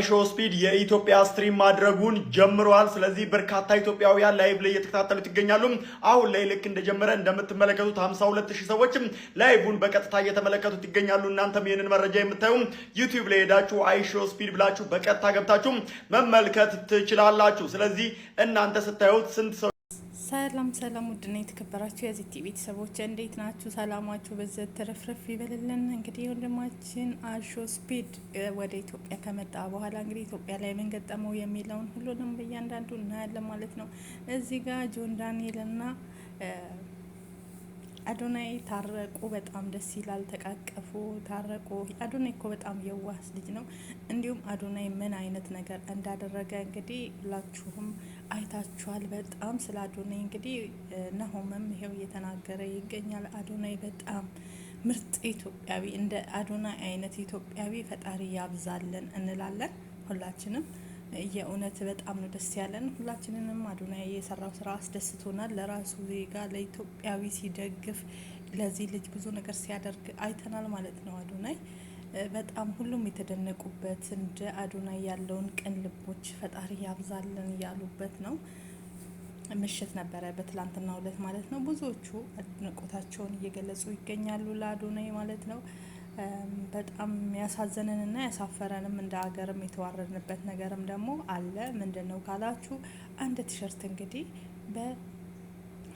ሾው ስፒድ የኢትዮጵያ ስትሪም ማድረጉን ጀምሯል። ስለዚህ በርካታ ኢትዮጵያውያን ላይቭ ላይ እየተከታተሉት ይገኛሉ። አሁን ላይ ልክ እንደጀመረ እንደምትመለከቱት 52000 ሰዎችም ላይቭን በቀጥታ እየተመለከቱት ይገኛሉ። እናንተም ይህንን መረጃ የምታዩ ዩቲዩብ ላይ ሄዳችሁ ሾው ስፒድ ብላችሁ በቀጥታ ገብታችሁ መመልከት ትችላላችሁ። ስለዚህ እናንተ ስታዩት ስንት ሰው ሰላም ሰላም፣ ውድና የተከበራችሁ የዚህ ቲቪ ቤተሰቦች እንዴት ናችሁ? ሰላማችሁ በዘት ተረፍረፍ ይበልልን። እንግዲህ ወንድማችን ሾው ስፒድ ወደ ኢትዮጵያ ከመጣ በኋላ እንግዲህ ኢትዮጵያ ላይ ምን ገጠመው የሚለውን ሁሉንም በእያንዳንዱ እናያለን ማለት ነው። እዚህ ጋር ጆን ዳንኤል እና አዶናይ ታረቁ። በጣም ደስ ይላል። ተቃቀፉ፣ ታረቁ። አዶናይ እኮ በጣም የዋህ ልጅ ነው። እንዲሁም አዶናይ ምን አይነት ነገር እንዳደረገ እንግዲህ ሁላችሁም አይታችኋል። በጣም ስለ አዶናይ እንግዲህ ነሆምም ይሄው እየተናገረ ይገኛል። አዶናይ በጣም ምርጥ ኢትዮጵያዊ፣ እንደ አዶናይ አይነት ኢትዮጵያዊ ፈጣሪ ያብዛልን እንላለን ሁላችንም። የእውነት በጣም ነው ደስ ያለን። ሁላችንንም አዶናይ የሰራው ስራ አስደስቶናል። ለራሱ ዜጋ ለኢትዮጵያዊ ሲደግፍ ለዚህ ልጅ ብዙ ነገር ሲያደርግ አይተናል ማለት ነው። አዶናይ በጣም ሁሉም የተደነቁበት እንደ አዶናይ ያለውን ቅን ልቦች ፈጣሪ ያብዛልን ያሉበት ነው ምሽት ነበረ በትላንትናው ዕለት ማለት ነው። ብዙዎቹ አድናቆታቸውን እየገለጹ ይገኛሉ ለአዶናይ ማለት ነው። በጣም ያሳዘነንና ያሳፈረንም እንደ ሀገርም የተዋረድንበት ነገርም ደግሞ አለ። ምንድነው ካላችሁ አንድ ቲሸርት እንግዲህ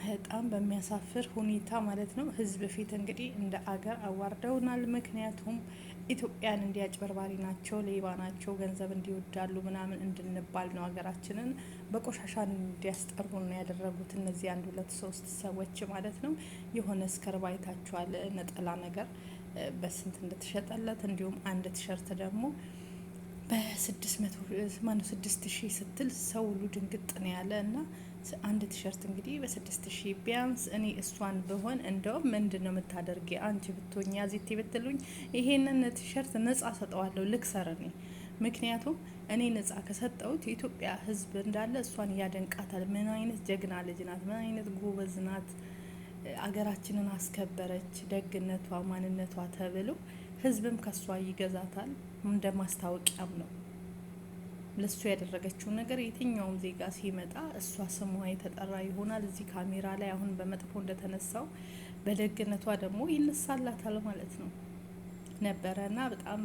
በጣም በሚያሳፍር ሁኔታ ማለት ነው ህዝብ ፊት እንግዲህ እንደ አገር አዋርደውናል። ምክንያቱም ኢትዮጵያን እንዲያጭበርባሪ ናቸው፣ ሌባ ናቸው፣ ገንዘብ እንዲወዳሉ ምናምን እንድንባል ነው ሀገራችንን በቆሻሻ እንዲያስጠሩ ነው ያደረጉት እነዚህ 1 2 3 ሰዎች ማለት ነው። የሆነ እስከርባ አይታችኋል፣ ነጠላ ነገር በስንት እንደተሸጠለት። እንዲሁም አንድ ቲሸርት ደግሞ በ6000 ስትል ሰው ሁሉ ድንግጥ ነው ያለ እና አንድ ቲሸርት እንግዲህ በ6000 ቢያንስ እኔ እሷን ብሆን እንደውም ምንድን ነው የምታደርጊ አንቺ ብትሆኝ ያዚቲ ብትሉኝ ይሄንን ቲሸርት ነጻ ሰጠዋለሁ ልክሰር እኔ። ምክንያቱም እኔ ነጻ ከሰጠውት የኢትዮጵያ ሕዝብ እንዳለ እሷን ያደንቃታል። ምን አይነት ጀግና ልጅ ናት፣ ምን አይነት ጎበዝ ናት፣ አገራችንን አስከበረች፣ ደግነቷ ማንነቷ ተብሎ ሕዝብም ከሷ ይገዛታል። እንደ ማስታወቂያም ነው ለሱ ያደረገችው ነገር። የትኛውም ዜጋ ሲመጣ እሷ ስሟ የተጠራ ይሆናል። እዚህ ካሜራ ላይ አሁን በመጥፎ እንደተነሳው በደግነቷ ደግሞ ይነሳላታል ማለት ነው ነበረና በጣም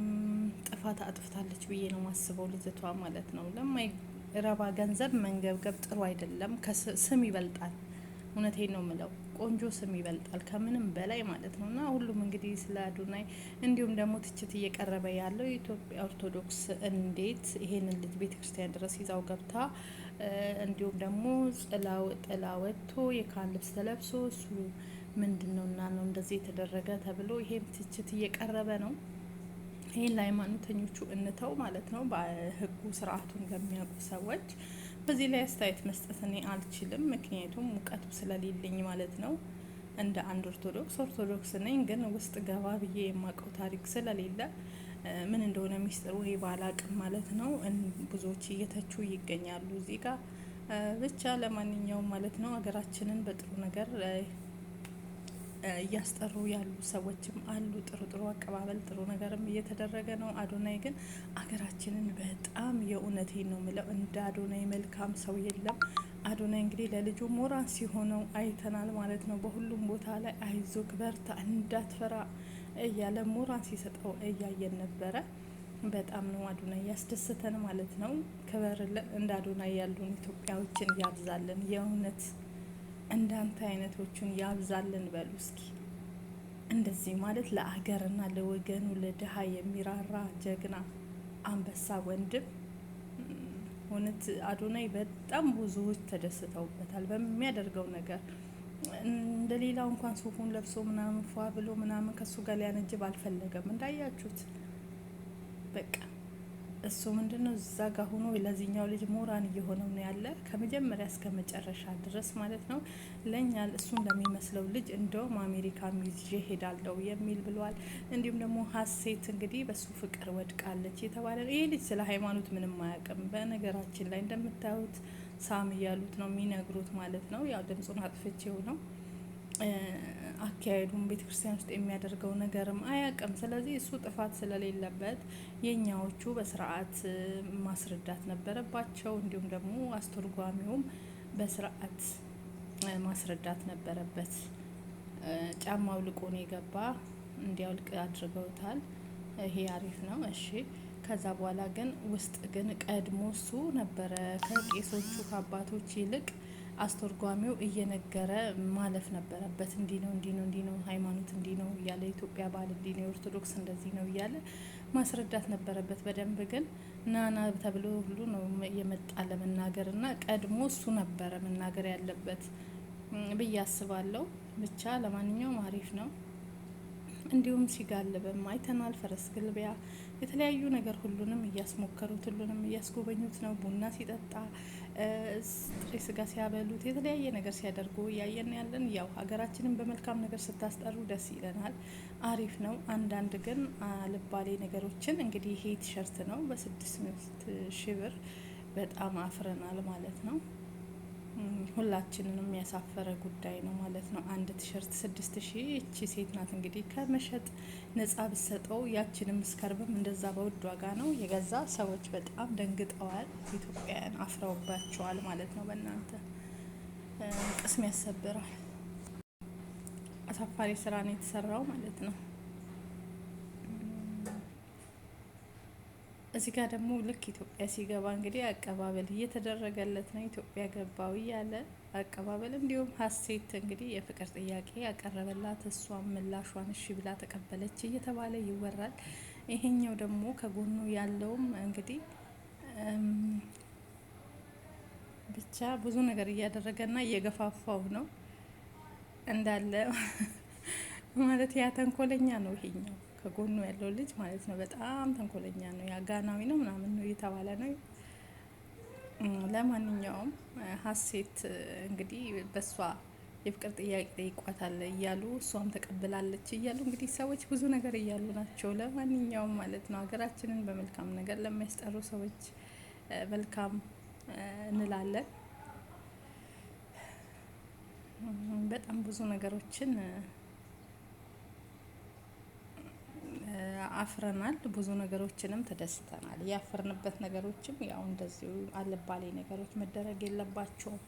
ጥፋት አጥፍታለች ብዬ ነው ማስበው ልጅቷ ማለት ነው። ለማይረባ ገንዘብ መንገብገብ ጥሩ አይደለም። ስም ይበልጣል። እውነቴን ነው ምለው፣ ቆንጆ ስም ይበልጣል ከምንም በላይ ማለት ነው። እና ሁሉም እንግዲህ ስለ አዶናይ እንዲሁም ደግሞ ትችት እየቀረበ ያለው የኢትዮጵያ ኦርቶዶክስ እንዴት ይሄንን ልጅ ቤተክርስቲያን ድረስ ይዛው ገብታ እንዲሁም ደግሞ ጥላ ወጥቶ የካህን ልብስ ተለብሶ እሱ ምንድን ነው እና ነው እንደዚህ የተደረገ ተብሎ ይሄም ትችት እየቀረበ ነው። ይሄን ለሃይማኖተኞቹ እንተው ማለት ነው፣ በህጉ ስርዓቱን ለሚያውቁ ሰዎች። በዚህ ላይ አስተያየት መስጠት እኔ አልችልም፣ ምክንያቱም ሙቀቱ ስለሌለኝ ማለት ነው። እንደ አንድ ኦርቶዶክስ ነኝ፣ ግን ውስጥ ገባ ብዬ የማውቀው ታሪክ ስለሌለ ምን እንደሆነ ሚስጥሩ ይሄ ባላቅም ማለት ነው። ብዙዎች እየተቹ ይገኛሉ እዚህ ጋር ብቻ። ለማንኛውም ማለት ነው ሀገራችንን በጥሩ ነገር እያስጠሩ ያሉ ሰዎችም አሉ። ጥሩ አቀባበል ጥሩ ነገርም እየተደረገ ነው። አዶናይ ግን አገራችንን በጣም የእውነቴን ነው ምለው እንደ አዶናይ መልካም ሰው የለም። አዶናይ እንግዲህ ለልጁ ሞራል ሲሆነው አይተናል ማለት ነው። በሁሉም ቦታ ላይ አይዞክ በርታ እንዳትፈራ እያለ ሞራል ሲሰጠው እያየን ነበረ። በጣም ነው አዶናይ ያስደስተን ማለት ነው። ክበርልን። እንደ አዶናይ ያሉን ኢትዮጵያዎችን ያብዛልን የእውነት እንዳንተ አይነቶቹን ያብዛልን በሉ እስኪ። እንደዚህ ማለት ለአገርና ለወገኑ ለድሀ የሚራራ ጀግና አንበሳ ወንድም። እውነት አዶናይ በጣም ብዙዎች ተደስተውበታል በሚያደርገው ነገር። እንደ ሌላው እንኳን ሱፉን ለብሶ ምናምን ፏ ብሎ ምናምን ከሱ ጋር ሊያነጅብ አልፈለገም እንዳያችሁት። በቃ እሱ ምንድነው እዛ ጋር ሆኖ ለዚህኛው ልጅ ሞራን እየሆነው ነው ያለ ከመጀመሪያ እስከ መጨረሻ ድረስ ማለት ነው። ለኛ እሱን ለሚመስለው ልጅ እንደውም አሜሪካ ይዤ ሄዳለሁ የሚል ብሏል። እንዲሁም ደግሞ ሀሴት እንግዲህ በሱ ፍቅር ወድቃለች የተባለ ይሄ ልጅ ስለ ሃይማኖት ምንም አያውቅም። በነገራችን ላይ እንደምታዩት ሳም እያሉት ነው የሚነግሩት ማለት ነው። ያው ድምጹን አጥፍቼው ነው አካሄዱም ቤተክርስቲያን ውስጥ የሚያደርገው ነገርም አያውቅም። ስለዚህ እሱ ጥፋት ስለሌለበት የኛዎቹ በስርዓት ማስረዳት ነበረባቸው። እንዲሁም ደግሞ አስተርጓሚውም በስርዓት ማስረዳት ነበረበት። ጫማው ልቆ ነው የገባ፣ እንዲያውልቅ አድርገውታል። ይሄ አሪፍ ነው። እሺ ከዛ በኋላ ግን ውስጥ ግን ቀድሞ እሱ ነበረ ከቄሶቹ ከአባቶች ይልቅ አስተርጓሚው እየነገረ ማለፍ ነበረበት። እንዲህ ነው እንዲህ ነው እንዲህ ነው ሃይማኖት እንዲህ ነው እያለ ኢትዮጵያ ባህል እንዲህ ነው፣ ኦርቶዶክስ እንደዚህ ነው እያለ ማስረዳት ነበረበት በደንብ። ግን ናና ተብሎ ሁሉ ነው የመጣ ለመናገር እና ቀድሞ እሱ ነበረ መናገር ያለበት ብዬ አስባለሁ። ብቻ ለማንኛውም አሪፍ ነው። እንዲሁም ሲጋልብም አይተናል። ፈረስ ግልቢያ የተለያዩ ነገር ሁሉንም እያስሞከሩት ሁሉንም እያስጎበኙት ነው። ቡና ሲጠጣ ጥሬ ስጋ ሲያበሉት የተለያየ ነገር ሲያደርጉ እያየን ያለን። ያው ሀገራችንን በመልካም ነገር ስታስጠሩ ደስ ይለናል። አሪፍ ነው። አንዳንድ ግን አልባሌ ነገሮችን እንግዲህ ይሄ ቲሸርት ነው በ6,000 ብር በጣም አፍረናል ማለት ነው። ሁላችንንም ያሳፈረ ጉዳይ ነው ማለት ነው። አንድ ቲሸርት 6,000። እቺ ሴት ናት እንግዲህ ከመሸጥ ነጻ ብሰጠው። ያችንም ስከርብም እንደዛ በውድ ዋጋ ነው የገዛ። ሰዎች በጣም ደንግጠዋል። ኢትዮጵያውያን አፍረውባቸዋል ማለት ነው። በእናንተ ቅስም ያሰብራል። አሳፋሪ ስራ ነው የተሰራው ማለት ነው። እዚህ ጋር ደግሞ ልክ ኢትዮጵያ ሲገባ እንግዲህ አቀባበል እየተደረገለት ነው። ኢትዮጵያ ገባው እያለ አቀባበል፣ እንዲሁም ሀሴት እንግዲህ የፍቅር ጥያቄ ያቀረበላት እሷም ምላሿን እሺ ብላ ተቀበለች እየተባለ ይወራል። ይሄኛው ደግሞ ከጎኑ ያለውም እንግዲህ ብቻ ብዙ ነገር እያደረገና እየገፋፋው ነው እንዳለ ማለት ያ ተንኮለኛ ነው ይሄኛው ከጎኑ ያለው ልጅ ማለት ነው። በጣም ተንኮለኛ ነው። ያጋናዊ ነው ምናምን ነው እየተባለ ነው። ለማንኛውም ሀሴት እንግዲህ በሷ የፍቅር ጥያቄ ጠይቋታል እያሉ እሷም ተቀብላለች እያሉ እንግዲህ ሰዎች ብዙ ነገር እያሉ ናቸው። ለማንኛውም ማለት ነው ሀገራችንን በመልካም ነገር ለሚያስጠሩ ሰዎች መልካም እንላለን። በጣም ብዙ ነገሮችን አፍረናል። ብዙ ነገሮችንም ተደስተናል። ያፈርንበት ነገሮችም ያው እንደዚሁ አልባሌ ነገሮች መደረግ የለባቸውም።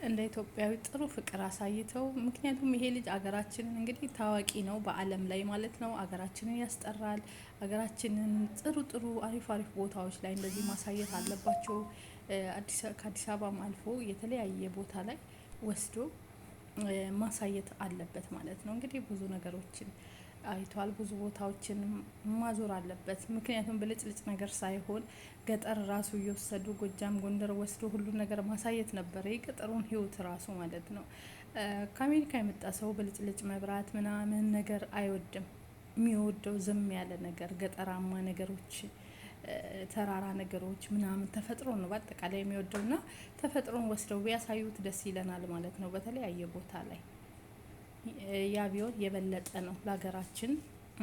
እንደ ኢትዮጵያዊ ጥሩ ፍቅር አሳይተው። ምክንያቱም ይሄ ልጅ አገራችንን እንግዲህ ታዋቂ ነው በዓለም ላይ ማለት ነው። አገራችንን ያስጠራል። አገራችንን ጥሩ ጥሩ አሪፍ አሪፍ ቦታዎች ላይ እንደዚህ ማሳየት አለባቸው። ከአዲስ አበባም አልፎ የተለያየ ቦታ ላይ ወስዶ ማሳየት አለበት ማለት ነው። እንግዲህ ብዙ ነገሮችን አይቷል። ብዙ ቦታዎችን ማዞር አለበት። ምክንያቱም ብልጭልጭ ነገር ሳይሆን ገጠር ራሱ እየወሰዱ ጎጃም፣ ጎንደር ወስዶ ሁሉን ነገር ማሳየት ነበረ። የገጠሩን ሕይወት ራሱ ማለት ነው። ከአሜሪካ የመጣ ሰው ብልጭልጭ መብራት ምናምን ነገር አይወድም። የሚወደው ዝም ያለ ነገር፣ ገጠራማ ነገሮች፣ ተራራ ነገሮች ምናምን ተፈጥሮ ነው በአጠቃላይ የሚወደው እና ተፈጥሮን ወስደው ቢያሳዩት ደስ ይለናል ማለት ነው በተለያየ ቦታ ላይ። ያ ቢሆን የበለጠ ነው ለሀገራችን።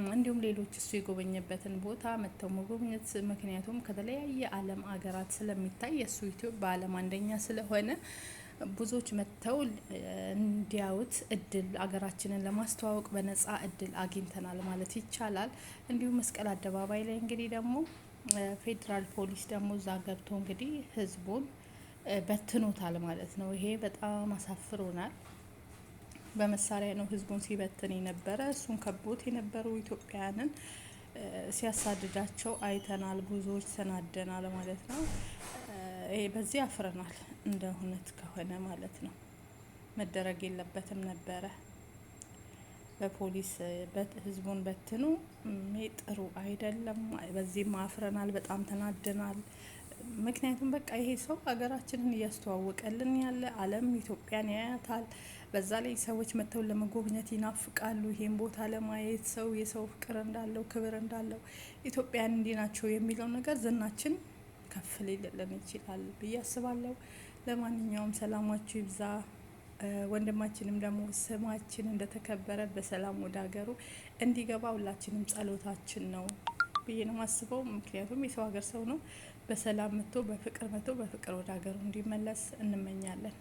እንዲሁም ሌሎች እሱ የጎበኘበትን ቦታ መጥተው መጎብኘት፣ ምክንያቱም ከተለያየ ዓለም አገራት ስለሚታይ የእሱ ዩቲዩብ በዓለም አንደኛ ስለሆነ ብዙዎች መጥተው እንዲያዩት እድል አገራችንን ለማስተዋወቅ በነጻ እድል አግኝተናል ማለት ይቻላል። እንዲሁም መስቀል አደባባይ ላይ እንግዲህ ደግሞ ፌዴራል ፖሊስ ደግሞ እዛ ገብቶ እንግዲህ ህዝቡን በትኖታል ማለት ነው። ይሄ በጣም አሳፍሮናል። በመሳሪያ ነው ህዝቡን ሲበትን የነበረ። እሱን ከቦት የነበሩ ኢትዮጵያውያንን ሲያሳድዳቸው አይተናል። ብዙዎች ተናደናል ማለት ነው። በዚህ አፍረናል እንደ እውነት ከሆነ ማለት ነው። መደረግ የለበትም ነበረ። በፖሊስ ህዝቡን በትኑ ጥሩ አይደለም። በዚህም አፍረናል፣ በጣም ተናደናል። ምክንያቱም በቃ ይሄ ሰው ሀገራችንን እያስተዋወቀልን ያለ ዓለም ኢትዮጵያን ያያታል። በዛ ላይ ሰዎች መጥተው ለመጎብኘት ይናፍቃሉ። ይሄን ቦታ ለማየት ሰው የሰው ፍቅር እንዳለው ክብር እንዳለው ኢትዮጵያን እንዲህ ናቸው የሚለው ነገር ዝናችን ከፍ ሊልልን ይችላል ብዬ አስባለሁ። ለማንኛውም ሰላማችሁ ይብዛ። ወንድማችንም ደግሞ ስማችን እንደተከበረ በሰላም ወደ ሀገሩ እንዲገባ ሁላችንም ጸሎታችን ነው ብዬ ነው ማስበው። ምክንያቱም የሰው ሀገር ሰው ነው። በሰላም መጥቶ በፍቅር ወደ ሀገሩ እንዲመለስ እንመኛለን።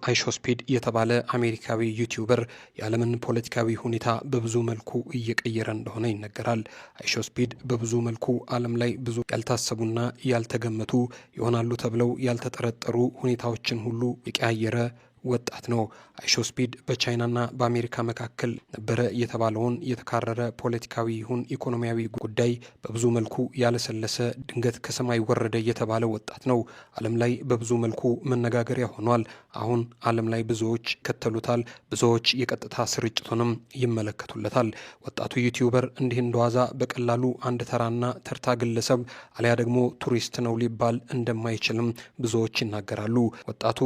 አይሾስፒድ የተባለ አሜሪካዊ ዩቲዩበር የዓለምን ፖለቲካዊ ሁኔታ በብዙ መልኩ እየቀየረ እንደሆነ ይነገራል። አይሾስፒድ በብዙ መልኩ ዓለም ላይ ብዙ ያልታሰቡና ያልተገመቱ ይሆናሉ ተብለው ያልተጠረጠሩ ሁኔታዎችን ሁሉ የቀያየረ ወጣት ነው። አይሾስፒድ በቻይናና በአሜሪካ መካከል ነበረ የተባለውን የተካረረ ፖለቲካዊ ይሁን ኢኮኖሚያዊ ጉዳይ በብዙ መልኩ ያለሰለሰ ድንገት ከሰማይ ወረደ የተባለ ወጣት ነው። ዓለም ላይ በብዙ መልኩ መነጋገሪያ ሆኗል። አሁን ዓለም ላይ ብዙዎች ይከተሉታል፣ ብዙዎች የቀጥታ ስርጭቱንም ይመለከቱለታል። ወጣቱ ዩቲዩበር እንዲህ እንደዋዛ በቀላሉ አንድ ተራና ተርታ ግለሰብ አሊያ ደግሞ ቱሪስት ነው ሊባል እንደማይችልም ብዙዎች ይናገራሉ። ወጣቱ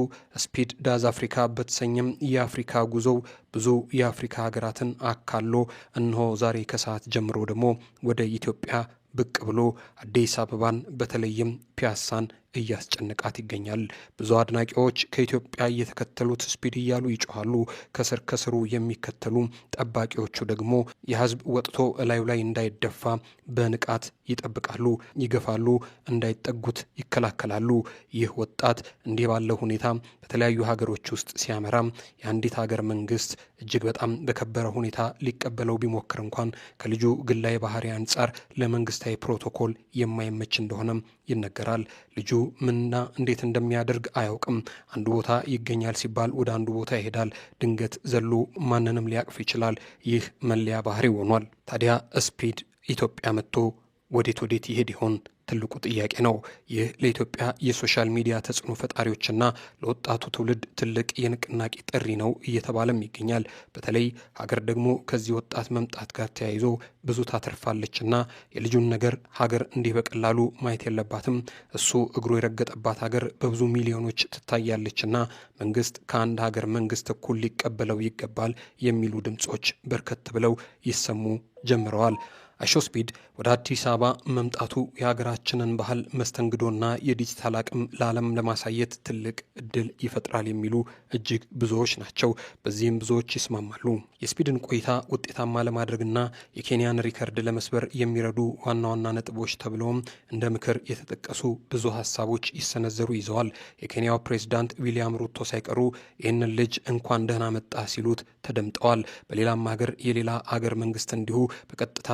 ስፒድ ዳዝ አፍሪካ በተሰኘም የአፍሪካ ጉዞው ብዙ የአፍሪካ ሀገራትን አካሎ እነሆ ዛሬ ከሰዓት ጀምሮ ደግሞ ወደ ኢትዮጵያ ብቅ ብሎ አዲስ አበባን በተለይም ፒያሳን እያስጨነቃት ይገኛል። ብዙ አድናቂዎች ከኢትዮጵያ እየተከተሉት ስፒድ እያሉ ይጮሃሉ። ከስር ከስሩ የሚከተሉ ጠባቂዎቹ ደግሞ የህዝብ ወጥቶ እላዩ ላይ እንዳይደፋ በንቃት ይጠብቃሉ፣ ይገፋሉ፣ እንዳይጠጉት ይከላከላሉ። ይህ ወጣት እንዲህ ባለው ሁኔታ በተለያዩ ሀገሮች ውስጥ ሲያመራ የአንዲት ሀገር መንግስት እጅግ በጣም በከበረ ሁኔታ ሊቀበለው ቢሞክር እንኳን ከልጁ ግላዊ ባህሪ አንጻር ለመንግስታዊ ፕሮቶኮል የማይመች እንደሆነም ይነገራል። ልጁ ምንና እንዴት እንደሚያደርግ አያውቅም። አንዱ ቦታ ይገኛል ሲባል ወደ አንዱ ቦታ ይሄዳል። ድንገት ዘሎ ማንንም ሊያቅፍ ይችላል። ይህ መለያ ባህሪ ሆኗል። ታዲያ ስፒድ ኢትዮጵያ መጥቶ ወዴት ይሄድ ይሆን? ትልቁ ጥያቄ ነው። ይህ ለኢትዮጵያ የሶሻል ሚዲያ ተጽዕኖ ፈጣሪዎችና ለወጣቱ ትውልድ ትልቅ የንቅናቄ ጥሪ ነው እየተባለም ይገኛል። በተለይ ሀገር ደግሞ ከዚህ ወጣት መምጣት ጋር ተያይዞ ብዙ ታተርፋለችና የልጁን ነገር ሀገር እንዲህ በቀላሉ ማየት የለባትም። እሱ እግሩ የረገጠባት ሀገር በብዙ ሚሊዮኖች ትታያለችና መንግስት ከአንድ ሀገር መንግስት እኩል ሊቀበለው ይገባል የሚሉ ድምጾች በርከት ብለው ይሰሙ ጀምረዋል። አይሾስፒድ ወደ አዲስ አበባ መምጣቱ የሀገራችንን ባህል መስተንግዶና የዲጂታል አቅም ለዓለም ለማሳየት ትልቅ እድል ይፈጥራል የሚሉ እጅግ ብዙዎች ናቸው። በዚህም ብዙዎች ይስማማሉ። የስፒድን ቆይታ ውጤታማ ለማድረግና የኬንያን ሪከርድ ለመስበር የሚረዱ ዋና ዋና ነጥቦች ተብለውም እንደ ምክር የተጠቀሱ ብዙ ሀሳቦች ይሰነዘሩ ይዘዋል። የኬንያው ፕሬዝዳንት ዊሊያም ሩቶ ሳይቀሩ ይህንን ልጅ እንኳን ደህና መጣ ሲሉት ተደምጠዋል። በሌላም ሀገር የሌላ አገር መንግስት እንዲሁ በቀጥታ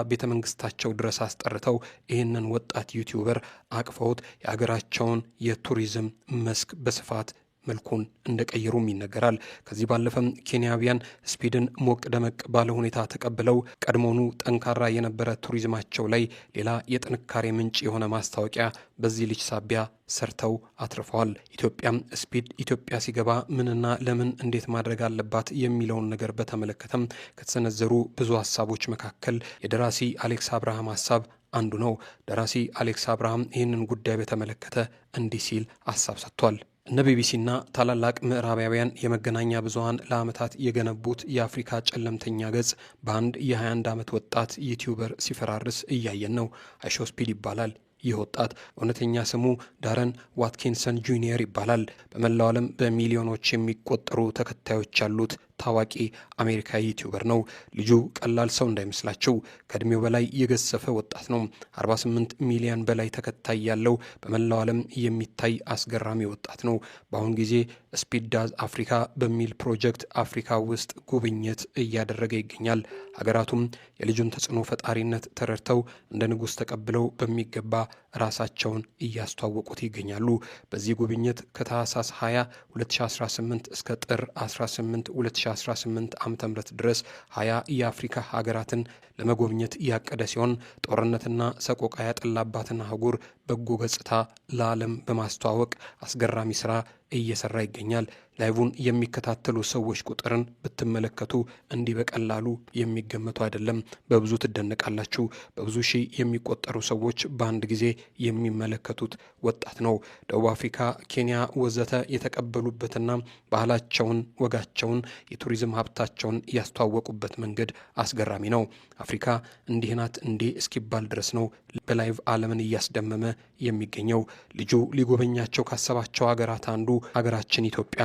ቤተ መንግስታቸው ድረስ አስጠርተው ይህንን ወጣት ዩቲዩበር አቅፈውት የሀገራቸውን የቱሪዝም መስክ በስፋት መልኩን እንደቀየሩም ይነገራል። ከዚህ ባለፈም ኬንያውያን ስፒድን ሞቅ ደመቅ ባለ ሁኔታ ተቀብለው ቀድሞኑ ጠንካራ የነበረ ቱሪዝማቸው ላይ ሌላ የጥንካሬ ምንጭ የሆነ ማስታወቂያ በዚህ ልጅ ሳቢያ ሰርተው አትርፈዋል። ኢትዮጵያም ስፒድ ኢትዮጵያ ሲገባ ምንና ለምን እንዴት ማድረግ አለባት የሚለውን ነገር በተመለከተም ከተሰነዘሩ ብዙ ሀሳቦች መካከል የደራሲ አሌክስ አብርሃም ሀሳብ አንዱ ነው። ደራሲ አሌክስ አብርሃም ይህንን ጉዳይ በተመለከተ እንዲህ ሲል ሀሳብ ሰጥቷል። እነ ቢቢሲና ታላላቅ ምዕራባውያን የመገናኛ ብዙሃን ለዓመታት የገነቡት የአፍሪካ ጨለምተኛ ገጽ በአንድ የ21 ዓመት ወጣት ዩቲዩበር ሲፈራርስ እያየን ነው። አይሾስፒድ ይባላል። ይህ ወጣት እውነተኛ ስሙ ዳረን ዋትኪንሰን ጁኒየር ይባላል። በመላው ዓለም በሚሊዮኖች የሚቆጠሩ ተከታዮች ያሉት ታዋቂ አሜሪካዊ ዩቲዩበር ነው። ልጁ ቀላል ሰው እንዳይመስላቸው ከእድሜው በላይ የገዘፈ ወጣት ነው። 48 ሚሊዮን በላይ ተከታይ ያለው በመላው ዓለም የሚታይ አስገራሚ ወጣት ነው። በአሁን ጊዜ ስፒድ ዳዝ አፍሪካ በሚል ፕሮጀክት አፍሪካ ውስጥ ጉብኝት እያደረገ ይገኛል። ሀገራቱም የልጁን ተጽዕኖ ፈጣሪነት ተረድተው እንደ ንጉሥ ተቀብለው በሚገባ ራሳቸውን እያስተዋወቁት ይገኛሉ። በዚህ ጉብኝት ከታህሳስ 20 2018 እስከ ጥር 18 2018 ዓ.ም ድረስ 20 የአፍሪካ ሀገራትን ለመጎብኘት ያቀደ ሲሆን ጦርነትና ሰቆቃ ያጠላባትን አህጉር በጎ ገጽታ ለዓለም በማስተዋወቅ አስገራሚ ስራ እየሰራ ይገኛል። ላይቡን የሚከታተሉ ሰዎች ቁጥርን ብትመለከቱ እንዲህ በቀላሉ የሚገመቱ አይደለም። በብዙ ትደነቃላችሁ። በብዙ ሺህ የሚቆጠሩ ሰዎች በአንድ ጊዜ የሚመለከቱት ወጣት ነው። ደቡብ አፍሪካ፣ ኬንያ ወዘተ የተቀበሉበትና ባህላቸውን፣ ወጋቸውን፣ የቱሪዝም ሀብታቸውን ያስተዋወቁበት መንገድ አስገራሚ ነው። አፍሪካ እንዲህ ናት እንዴ እስኪባል ድረስ ነው በላይቭ ዓለምን እያስደመመ የሚገኘው። ልጁ ሊጎበኛቸው ካሰባቸው ሀገራት አንዱ ሀገራችን ኢትዮጵያ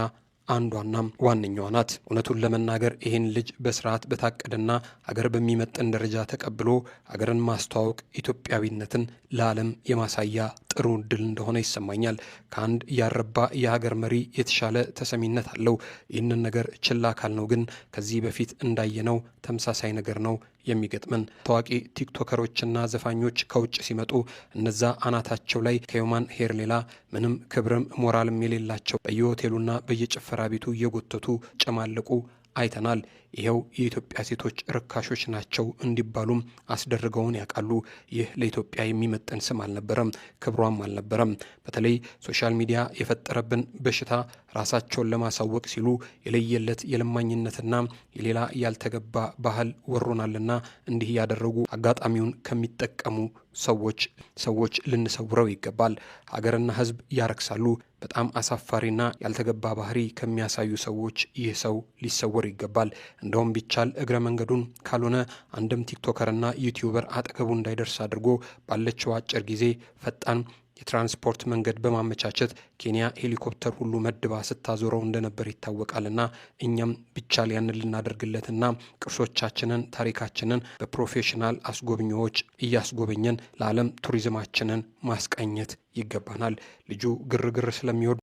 አንዷናም ዋነኛዋ ናት። እውነቱን ለመናገር ይህን ልጅ በስርዓት በታቀደና ሀገር በሚመጥን ደረጃ ተቀብሎ ሀገርን ማስተዋወቅ ኢትዮጵያዊነትን ለዓለም የማሳያ ጥሩ እድል እንደሆነ ይሰማኛል። ከአንድ ያረባ የሀገር መሪ የተሻለ ተሰሚነት አለው። ይህንን ነገር ችላ ካልነው ግን ከዚህ በፊት እንዳየነው ተመሳሳይ ነገር ነው የሚገጥመን። ታዋቂ ቲክቶከሮችና ዘፋኞች ከውጭ ሲመጡ እነዛ አናታቸው ላይ ከሂውማን ሄር ሌላ ምንም ክብርም ሞራልም የሌላቸው በየሆቴሉና በየጭፈራ ቤቱ እየጎተቱ ጨማለቁ አይተናል። ይሄው የኢትዮጵያ ሴቶች ርካሾች ናቸው እንዲባሉም አስደርገውን ያውቃሉ። ይህ ለኢትዮጵያ የሚመጥን ስም አልነበረም፣ ክብሯም አልነበረም። በተለይ ሶሻል ሚዲያ የፈጠረብን በሽታ ራሳቸውን ለማሳወቅ ሲሉ የለየለት የለማኝነትና የሌላ ያልተገባ ባህል ወሮናልና እንዲህ ያደረጉ አጋጣሚውን ከሚጠቀሙ ሰዎች ልንሰውረው ይገባል። ሀገርና ሕዝብ ያረክሳሉ። በጣም አሳፋሪና ያልተገባ ባህሪ ከሚያሳዩ ሰዎች ይህ ሰው ሊሰወር ይገባል። እንደውም ቢቻል እግረ መንገዱን ካልሆነ አንድም ቲክቶከርና ዩቲዩበር አጠገቡ እንዳይደርስ አድርጎ ባለችው አጭር ጊዜ ፈጣን የትራንስፖርት መንገድ በማመቻቸት ኬንያ ሄሊኮፕተር ሁሉ መድባ ስታዞረው እንደነበር ይታወቃልና እኛም ቢቻል ያንን ልናደርግለትና ቅርሶቻችንን፣ ታሪካችንን በፕሮፌሽናል አስጎብኚዎች እያስጎበኘን ለዓለም ቱሪዝማችንን ማስቃኘት ይገባናል። ልጁ ግርግር ስለሚወድ